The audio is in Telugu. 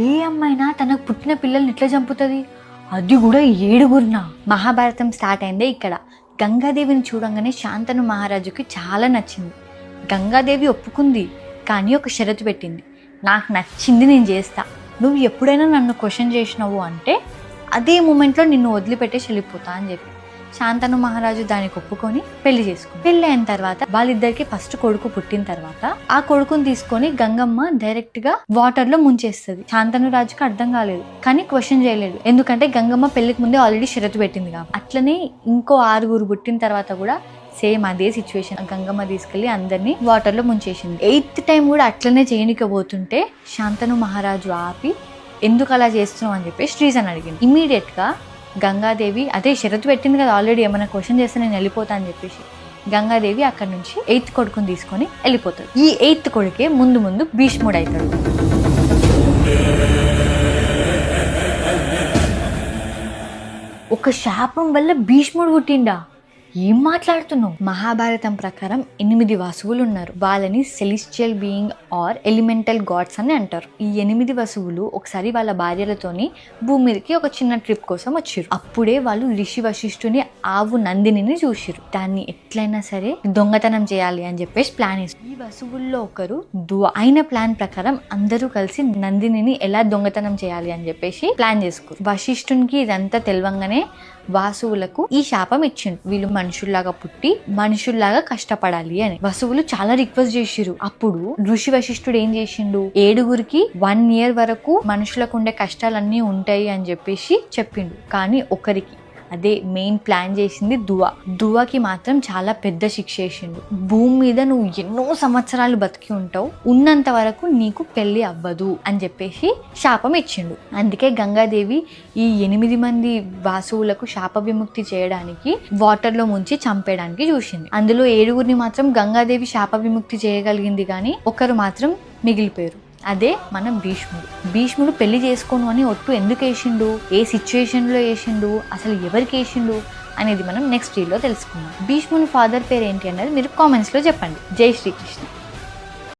ఏ అమ్మాయినా తనకు పుట్టిన పిల్లల్ని ఎట్లా చంపుతుంది, అది కూడా 7గురినా? మహాభారతం స్టార్ట్ అయిందే ఇక్కడ. గంగాదేవిని చూడంగానే శాంతను మహారాజుకి చాలా నచ్చింది. గంగాదేవి ఒప్పుకుంది, కానీ ఒక షరతు పెట్టింది. నాకు నచ్చింది నేను చేస్తా, నువ్వు ఎప్పుడైనా నన్ను క్వశ్చన్ చేసినావు అంటే అదే మూమెంట్లో నిన్ను వదిలిపెట్టేసి వెళ్ళిపోతా అని చెప్పి శాంతను మహారాజు దానికి ఒప్పుకొని పెళ్లి చేసుకుంది. పెళ్లి అయిన తర్వాత వాళ్ళిద్దరికి ఫస్ట్ కొడుకు పుట్టిన తర్వాత ఆ కొడుకుని తీసుకొని గంగమ్మ డైరెక్ట్ గా వాటర్ లో ముంచేస్తుంది. శాంతను రాజుకి అర్థం కాలేదు, కానీ క్వశ్చన్ చేయలేదు, ఎందుకంటే గంగమ్మ పెళ్లికి ముందే ఆల్రెడీ షరతు పెట్టింది కాబట్టి. అట్లనే ఇంకో 6 పుట్టిన తర్వాత కూడా సేమ్ అదే సిచ్యువేషన్. గంగమ్మ తీసుకెళ్లి అందరినీ వాటర్ లో ముంచేసింది. 8th టైం కూడా అట్లనే చేయనికపోతుంటే శాంతను మహారాజు ఆపి ఎందుకు అలా చేస్తున్నావు అని చెప్పేసి రీజన్ అడిగింది. ఇమీడియట్ గా గంగాదేవి అదే షరతు పెట్టింది కదా ఆల్రెడీ, ఏమైనా క్వశ్చన్ చేస్తే నేను వెళ్ళిపోతా అని చెప్పేసి గంగాదేవి అక్కడ నుంచి 8th కొడుకుని తీసుకొని వెళ్ళిపోతాడు. ఈ 8th కొడుకే ముందు ముందు భీష్ముడు అవుతాడు. ఒక శాపం వల్ల భీష్ముడు పుట్టిండా? ఏం మాట్లాడుతున్నావు? మహాభారతం ప్రకారం 8 వసువులు ఉన్నారు. వాళ్ళని celestial being or elemental gods అని అంటారు. ఈ 8 వసువులు ఒకసారి వాళ్ళ భార్యలతోని భూమి మీదకి ఒక చిన్న ట్రిప్ కోసం వచ్చారు. అప్పుడే వాళ్ళు ఋషి వశిష్ఠుని ఆవు నందిని చూసిరు. దాన్ని ఎట్లయినా సరే దొంగతనం చేయాలి అని చెప్పేసి ప్లాన్ వేసి ఈ వసువుల్లో ఒకరు దువ. అయిన ప్లాన్ ప్రకారం అందరూ కలిసి నందిని ఎలా దొంగతనం చేయాలి అని చెప్పేసి ప్లాన్ చేసుకున్నారు. వశిష్ఠునికి ఇదంతా తెలవంగానే వాసువులకు ఈ శాపం ఇచ్చిండు, వీళ్ళు మనుషుల్లాగా పుట్టి మనుషుల్లాగా కష్టపడాలి అని. వసువులు చాలా రిక్వెస్ట్ చేసిరు. అప్పుడు ఋషి వశిష్ఠుడు ఏం చేసిండు, 7గురికి 1 year వరకు మనుషులకు ఉండే కష్టాలన్నీ ఉంటాయి అని చెప్పేసి చెప్పిండు. కానీ ఒకరికి, అదే మెయిన్ ప్లాన్ చేసింది దువ్వకి మాత్రం చాలా పెద్ద శిక్ష వేసిండు. భూమి మీద నువ్వు ఎన్నో సంవత్సరాలు బతికి ఉంటావు, ఉన్నంత వరకు నీకు పెళ్లి అవ్వదు అని చెప్పేసి శాపం ఇచ్చిండు. అందుకే గంగాదేవి ఈ 8 మంది వాసువులకు శాప విముక్తి చేయడానికి వాటర్ లో ముంచి చంపేయడానికి చూసింది. అందులో 7గురిని మాత్రం గంగాదేవి శాప విముక్తి చేయగలిగింది, కానీ ఒకరు మాత్రం మిగిలిపోయారు. అదే మన భీష్ముడు పెళ్లి చేసుకోను అని ఒట్టు ఎందుకు వేసిండు, ఏ సిచ్యువేషన్లో వేసిండు, అసలు ఎవరికి వేసిండు అనేది మనం నెక్స్ట్ వీడియోలో తెలుసుకుందాం. భీష్ముని ఫాదర్ పేరు ఏంటి అన్నది మీరు కామెంట్స్లో చెప్పండి. జై శ్రీకృష్ణ.